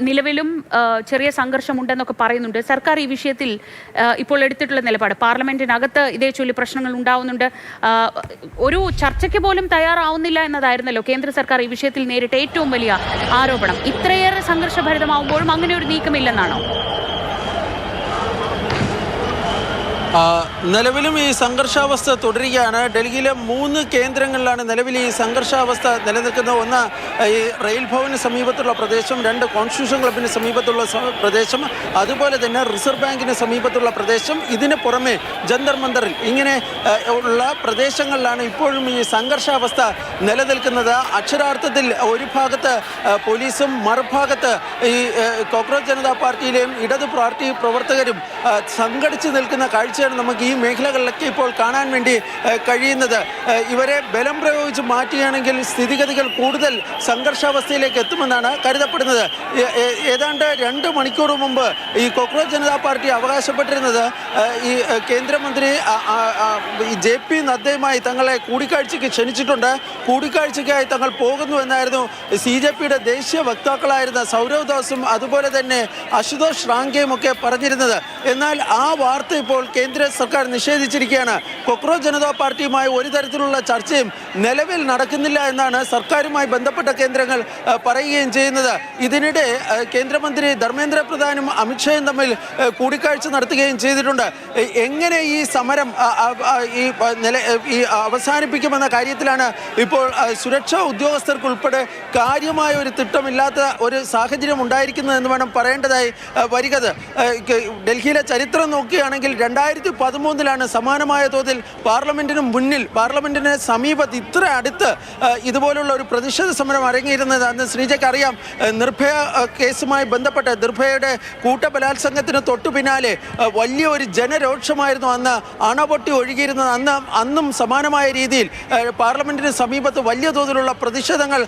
നിലവിലും ചെറിയ സംഘർഷമുണ്ടെന്നൊക്കെ പറയുന്നുണ്ട്. സർക്കാർ ഈ വിഷയത്തിൽ ഇപ്പോൾ എടുത്തിട്ടുള്ള നിലപാട്, പാർലമെന്റിനകത്ത് ഇതേ ചൊല്ലി പ്രശ്നങ്ങൾ ഉണ്ടാവുന്നുണ്ട്, ഒരു ചർച്ചയ്ക്ക് പോലും തയ്യാറാവുന്നില്ല എന്നതായിരുന്നല്ലോ കേന്ദ്ര സർക്കാർ ഈ വിഷയത്തിൽ നേരിട്ട ഏറ്റവും വലിയ ആരോപണം. ഇത്രയേറെ സംഘർഷഭരിതമാവുമ്പോഴും അങ്ങനെ ഒരു നീക്കമില്ലെന്നാണോ? നിലവിലും ഈ സംഘർഷാവസ്ഥ തുടരുകയാണ്. ഡൽഹിയിലെ 3 കേന്ദ്രങ്ങളിലാണ് നിലവിൽ ഈ സംഘർഷാവസ്ഥ നിലനിൽക്കുന്നത്. ഒന്ന് ഈ റെയിൽ ഭവന് സമീപത്തുള്ള പ്രദേശം, 2 കോൺസ്റ്റിറ്റ്യൂഷൻ ക്ലബിന് സമീപത്തുള്ള പ്രദേശം, അതുപോലെ തന്നെ റിസർവ് ബാങ്കിന് സമീപത്തുള്ള പ്രദേശം, ഇതിന് പുറമെ ജന്തർ മന്ദറിൽ ഇങ്ങനെ ഉള്ള പ്രദേശങ്ങളിലാണ് ഇപ്പോഴും ഈ സംഘർഷാവസ്ഥ നിലനിൽക്കുന്നത്. അക്ഷരാർത്ഥത്തിൽ ഒരു ഭാഗത്ത് പോലീസും മറുഭാഗത്ത് ഈ കോക്രോച്ച് ജനതാ പാർട്ടിയിലെയും ഇടതു പാർട്ടി പ്രവർത്തകരും സംഘടിച്ച് നിൽക്കുന്ന കാഴ്ച നമുക്ക് ഈ മേഖലകളിലൊക്കെ ഇപ്പോൾ കാണാൻ വേണ്ടി കഴിയുന്നത്. ഇവരെ ബലം പ്രയോഗിച്ച് മാറ്റുകയാണെങ്കിൽ സ്ഥിതിഗതികൾ കൂടുതൽ സംഘർഷാവസ്ഥയിലേക്ക് എത്തുമെന്നാണ് കരുതപ്പെടുന്നത്. ഏതാണ്ട് 2 മണിക്കൂർ മുമ്പ് ഈ കോക്രോച്ച് ജനതാ പാർട്ടി അവകാശപ്പെട്ടിരുന്നത് ഈ കേന്ദ്രമന്ത്രി JP നദ്ദയുമായി തങ്ങളെ കൂടിക്കാഴ്ചയ്ക്ക് ക്ഷണിച്ചിട്ടുണ്ട്, കൂടിക്കാഴ്ചയ്ക്കായി തങ്ങൾ പോകുന്നു എന്നായിരുന്നു CJPയുടെ ദേശീയ വക്താക്കളായിരുന്ന സൗരവ് ദാസും അതുപോലെ തന്നെ അശുതോഷ് റാങ്കയും ഒക്കെ പറഞ്ഞിരുന്നത്. എന്നാൽ ആ വാർത്ത ഇപ്പോൾ കേന്ദ്ര സർക്കാർ നിഷേധിച്ചിരിക്കുകയാണ്. കോക്രോച്ച് ജനതാ പാർട്ടിയുമായി ഒരു തരത്തിലുള്ള ചർച്ചയും നിലവിൽ നടക്കുന്നില്ല എന്നാണ് സർക്കാരുമായി ബന്ധപ്പെട്ട കേന്ദ്രങ്ങൾ പറയുകയും ചെയ്യുന്നത്. ഇതിനിടെ കേന്ദ്രമന്ത്രി ധർമ്മേന്ദ്ര പ്രധാനും അമിത്ഷായും തമ്മിൽ കൂടിക്കാഴ്ച നടത്തുകയും ചെയ്തിട്ടുണ്ട്. എങ്ങനെ ഈ സമരം ഈ അവസാനിപ്പിക്കുമെന്ന കാര്യത്തിലാണ് ഇപ്പോൾ സുരക്ഷാ ഉദ്യോഗസ്ഥർക്കുൾപ്പെടെ കാര്യമായ ഒരു തിട്ടമില്ലാത്ത ഒരു സാഹചര്യം ഉണ്ടായിരിക്കുന്നതെന്ന് വേണം പറയേണ്ടതായി വരികത്. ഡൽഹിയിലെ ചരിത്രം നോക്കുകയാണെങ്കിൽ 2013 സമാനമായ തോതിൽ പാർലമെന്റിന് സമീപത്ത് ഇത്ര അടുത്ത് ഇതുപോലുള്ള ഒരു പ്രതിഷേധ സമരം അരങ്ങേറുന്നത്. അന്ന് ശ്രീജയ്ക്ക് അറിയാം, നിർഭയ കേസുമായി ബന്ധപ്പെട്ട് നിർഭയയുടെ കൂട്ടബലാത്സംഗത്തിന് തൊട്ടു പിന്നാലെ വലിയ ഒരു ജനരോക്ഷമായിരുന്നു അന്ന് അണപൊട്ടി ഒഴുകിയിരുന്നത്. അന്നും സമാനമായ രീതിയിൽ പാർലമെന്റിന് സമീപത്ത് വലിയ തോതിലുള്ള പ്രതിഷേധങ്ങൾ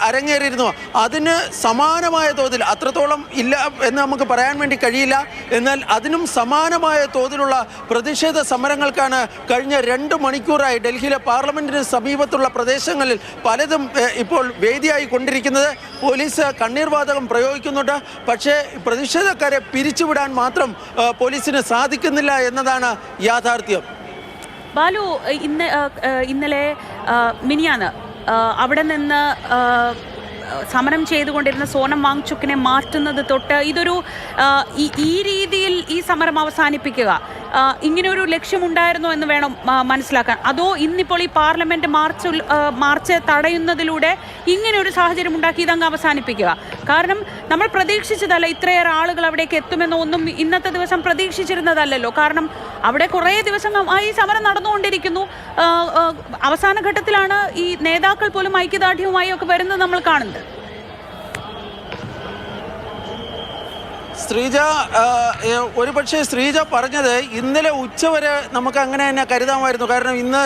അരങ്ങേറിയിരുന്നു. അതിന് സമാനമായ തോതിൽ, അത്രത്തോളം ഇല്ല എന്ന് നമുക്ക് പറയാൻ വേണ്ടി കഴിയില്ല, എന്നാൽ അതിനും സമാനമായ തോതിലുള്ള പ്രതിഷേധ സമരങ്ങൾക്കാണ് കഴിഞ്ഞ 2 മണിക്കൂറായി ഡൽഹിയിലെ പാർലമെന്റിന് സമീപത്തുള്ള പ്രദേശങ്ങളിൽ പലതും ഇപ്പോൾ വേദിയായി കൊണ്ടിരിക്കുന്നത്. പോലീസ് കണ്ണീർവാതകം പ്രയോഗിക്കുന്നുണ്ട്, പക്ഷേ പ്രതിഷേധക്കാരെ പിരിച്ചുവിടാൻ മാത്രം പോലീസിന് സാധിക്കുന്നില്ല എന്നതാണ് യാഥാർത്ഥ്യം. ബാലു, ഇന്നലെ മിനിയാന്ന് അവിടെ നിന്ന് സമരം ചെയ്തുകൊണ്ടിരുന്ന സോനം വാങ്ചുക്കിനെ മാറ്റുന്നത് തൊട്ട് ഇതൊരു ഈ രീതിയിൽ ഈ സമരം അവസാനിപ്പിക്കുക, ഇങ്ങനെ ഒരു ലക്ഷ്യമുണ്ടായിരുന്നോ എന്ന് വേണം മനസ്സിലാക്കാൻ. അതോ ഇന്നിപ്പോൾ ഈ പാർലമെന്റ് മാർച്ച് തടയുന്നതിലൂടെ ഇങ്ങനെ ഒരു സാഹചര്യം ഉണ്ടാക്കി ഇതങ്ങ് അവസാനിപ്പിക്കുക? കാരണം നമ്മൾ പ്രതീക്ഷിച്ചതല്ല, ഇത്രയേറെ ആളുകൾ അവിടേക്ക് എത്തുമെന്നോ ഒന്നും ഇന്നത്തെ ദിവസം പ്രതീക്ഷിച്ചിരുന്നതല്ലല്ലോ. കാരണം അവിടെ കുറേ ദിവസമായി സമരം നടന്നുകൊണ്ടിരിക്കുന്നു. അവസാന ഘട്ടത്തിലാണ് ഈ നേതാക്കൾ പോലും ഐക്യദാർഢ്യവുമായി ഒക്കെ വരുന്നത് നമ്മൾ കാണുന്നത്. ശ്രീജ, ഒരുപക്ഷെ ശ്രീജ പറഞ്ഞത് ഇന്നലെ ഉച്ചവരെ നമുക്ക് അങ്ങനെ തന്നെ കരുതാമായിരുന്നു. കാരണം ഇന്ന്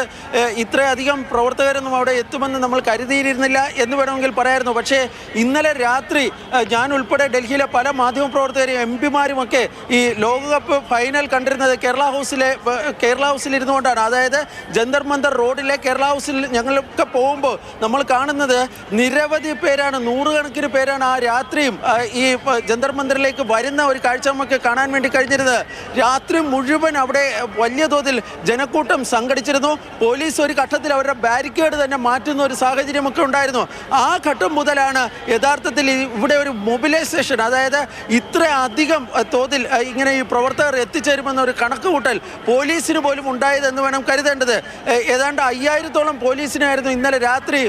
ഇത്രയധികം പ്രവർത്തകരൊന്നും അവിടെ എത്തുമെന്ന് നമ്മൾ കരുതിയിരുന്നില്ല എന്ന് വേണമെങ്കിൽ പറയായിരുന്നു. പക്ഷേ ഇന്നലെ രാത്രി ഞാൻ ഉൾപ്പെടെ ഡൽഹിയിലെ പല മാധ്യമപ്രവർത്തകരും MP-മാരുമൊക്കെ ഈ ലോകകപ്പ് ഫൈനൽ കണ്ടിരുന്നത് കേരള ഹൗസിൽ ഇരുന്നുകൊണ്ടാണ്. അതായത് ജന്തർ മന്ദർ റോഡിലെ കേരള ഹൗസിൽ ഞങ്ങളൊക്കെ പോകുമ്പോൾ നമ്മൾ കാണുന്നത് നിരവധി പേരാണ്, 100 കണക്കിന് പേരാണ് ആ രാത്രിയും ഈ ജന്തർ മന്ദറിലേക്ക് വരുന്ന ഒരു കാഴ്ച നമുക്ക് കാണാൻ വേണ്ടി കഴിഞ്ഞിരുന്നത്. രാത്രി മുഴുവൻ അവിടെ വലിയ തോതിൽ ജനക്കൂട്ടം സംഘടിച്ചിരുന്നു. പോലീസ് ഒരു ഘട്ടത്തിൽ അവരുടെ ബാരിക്കേഡ് തന്നെ മാറ്റുന്ന ഒരു സാഹചര്യമൊക്കെ ഉണ്ടായിരുന്നു. ആ ഘട്ടം മുതലാണ് യഥാർത്ഥത്തിൽ ഇവിടെ ഒരു മൊബിലൈസേഷൻ, അതായത് ഇത്ര അധികം തോതിൽ ഇങ്ങനെ ഈ പ്രവർത്തകർ എത്തിച്ചേരുമെന്ന ഒരു കണക്കുകൂട്ടൽ പോലീസിന് പോലും ഉണ്ടായതെന്ന് വേണം കരുതേണ്ടത്. ഏതാണ്ട് 5000-ഓളം പോലീസിനായിരുന്നു ഇന്നലെ രാത്രി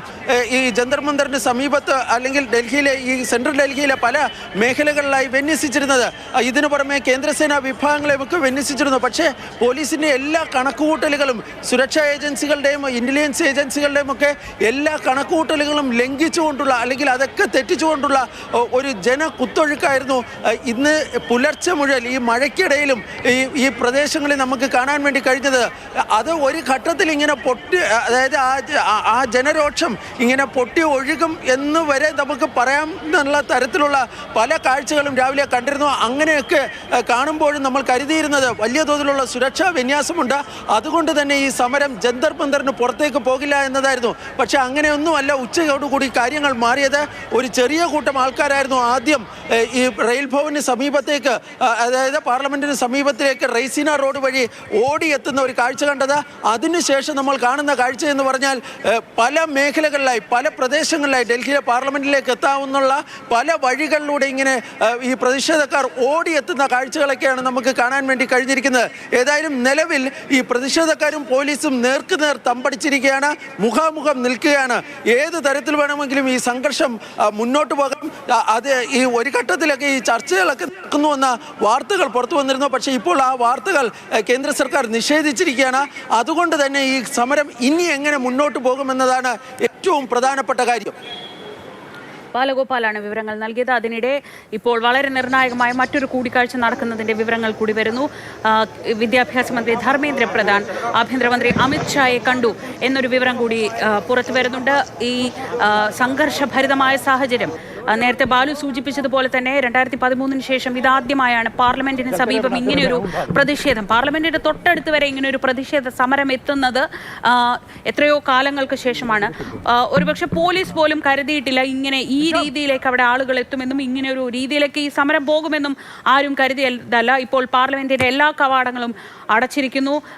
ഈ ജന്തർ മന്ദറിന് സമീപത്ത് അല്ലെങ്കിൽ ഡൽഹിയിലെ ഈ സെൻട്രൽ ഡൽഹിയിലെ പല മേഖലകളിലായി വിന്യസിച്ചിരുന്നത്. ഇതിനു പുറമെ കേന്ദ്രസേനാ വിഭാഗങ്ങളെയൊക്കെ വിന്യസിച്ചിരുന്നു. പക്ഷേ പോലീസിൻ്റെ എല്ലാ കണക്കുകൂട്ടലുകളും, സുരക്ഷാ ഏജൻസികളുടെയും ഇന്റലിജൻസ് ഏജൻസികളുടെയും ഒക്കെ എല്ലാ കണക്കുകൂട്ടലുകളും ലംഘിച്ചുകൊണ്ടുള്ള അല്ലെങ്കിൽ അതൊക്കെ തെറ്റിച്ചുകൊണ്ടുള്ള ഒരു ജനകുത്തൊഴുക്കായിരുന്നു ഇന്ന് പുലർച്ചെ മുഴുവൻ ഈ മഴയ്ക്കിടയിലും ഈ പ്രദേശങ്ങളിൽ നമുക്ക് കാണാൻ വേണ്ടി കഴിഞ്ഞത്. അത് ഒരു ഘട്ടത്തിൽ ഇങ്ങനെ അതായത് ആ ജനരോക്ഷം ഇങ്ങനെ പൊട്ടി ഒഴുകും എന്ന് വരെ നമുക്ക് പറയാം എന്നുള്ള തരത്തിലുള്ള പല കാഴ്ചകളും രാവിലെ കണ്ടിരുന്നു. കണ്ടിരുന്നു. അങ്ങനെയൊക്കെ കാണുമ്പോഴും നമ്മൾ കരുതിയിരുന്നത് വലിയ തോതിലുള്ള സുരക്ഷാ വിന്യാസമുണ്ട്, അതുകൊണ്ട് തന്നെ ഈ സമരം ജന്തർ മന്ദറിന് പുറത്തേക്ക് പോകില്ല എന്നതായിരുന്നു. പക്ഷേ അങ്ങനെയൊന്നുമല്ല. ഉച്ചയോടുകൂടി കാര്യങ്ങൾ മാറിയത്. ഒരു ചെറിയ കൂട്ടം ആൾക്കാരായിരുന്നു ആദ്യം ഈ റെയിൽ ഭവന് സമീപത്തേക്ക്, അതായത് പാർലമെന്റിന് സമീപത്തിലേക്ക് റെയ്സിന റോഡ് വഴി ഓടിയെത്തുന്ന ഒരു കാഴ്ച കണ്ടത്. അതിനുശേഷം നമ്മൾ കാണുന്ന കാഴ്ച എന്ന് പറഞ്ഞാൽ പല മേഖലകളിലായി, പല പ്രദേശങ്ങളിലായി ഡൽഹിയിലെ പാർലമെന്റിലേക്ക് എത്താവുന്ന പല വഴികളിലൂടെ ഇങ്ങനെ ഈ പ്രതിഷേധക്കാർ ഓടിയെത്തുന്ന കാഴ്ചകളൊക്കെയാണ് നമുക്ക് കാണാൻ വേണ്ടി കഴിഞ്ഞിരിക്കുന്നത്. ഏതായാലും നിലവിൽ ഈ പ്രതിഷേധക്കാരും പോലീസും നേർക്കുനേർ തമ്പടിച്ചിരിക്കുകയാണ്, മുഖാമുഖം നിൽക്കുകയാണ്. ഏത് തരത്തിൽ വേണമെങ്കിലും ഈ സംഘർഷം മുന്നോട്ട് പോകാം. അത് ഈ ഒരു ഘട്ടത്തിലൊക്കെ ഈ ചർച്ചകളൊക്കെ നടക്കുന്നുവെന്ന വാർത്തകൾ പുറത്തു വന്നിരുന്നു. പക്ഷേ ഇപ്പോൾ ആ വാർത്തകൾ കേന്ദ്ര സർക്കാർ നിഷേധിച്ചിരിക്കുകയാണ്. അതുകൊണ്ട് തന്നെ ഈ സമരം ഇനി എങ്ങനെ മുന്നോട്ട് പോകുമെന്നതാണ് ഏറ്റവും പ്രധാനപ്പെട്ട കാര്യം. ബാലഗോപാലാണ് വിവരങ്ങൾ നൽകിയത്. അതിനിടെ ഇപ്പോൾ വളരെ നിർണായകമായ മറ്റൊരു കൂടിക്കാഴ്ച നടക്കുന്നതിന്റെ വിവരങ്ങൾ കൂടി വരുന്നു. വിദ്യാഭ്യാസ മന്ത്രി ധർമ്മേന്ദ്ര പ്രധാൻ ആഭ്യന്തരമന്ത്രി അമിത് ഷായെ കണ്ടു എന്നൊരു വിവരം കൂടി പുറത്തു വരുന്നുണ്ട്. ഈ സംഘർഷഭരിതമായ സാഹചര്യം നേരത്തെ ബാലു സൂചിപ്പിച്ചതുപോലെ തന്നെ 2013 ശേഷം ഇതാദ്യമായാണ് പാർലമെന്റിന് സമീപം ഇങ്ങനെയൊരു പ്രതിഷേധം, പാർലമെന്റിന്റെ തൊട്ടടുത്ത് വരെ ഇങ്ങനെയൊരു പ്രതിഷേധ സമരം എത്തുന്നത് എത്രയോ കാലങ്ങൾക്ക് ശേഷമാണ്. ഒരുപക്ഷെ പോലീസ് പോലും കരുതിയിട്ടില്ല ഇങ്ങനെ ഈ രീതിയിലേക്ക് അവിടെ ആളുകൾ എത്തുമെന്നും ഇങ്ങനെ ഒരു രീതിയിലേക്ക് ഈ സമരം പോകുമെന്നും ആരും കരുതിയതല്ല. ഇപ്പോൾ പാർലമെന്റിന്റെ എല്ലാ കവാടങ്ങളും അടച്ചിരിക്കുന്നു.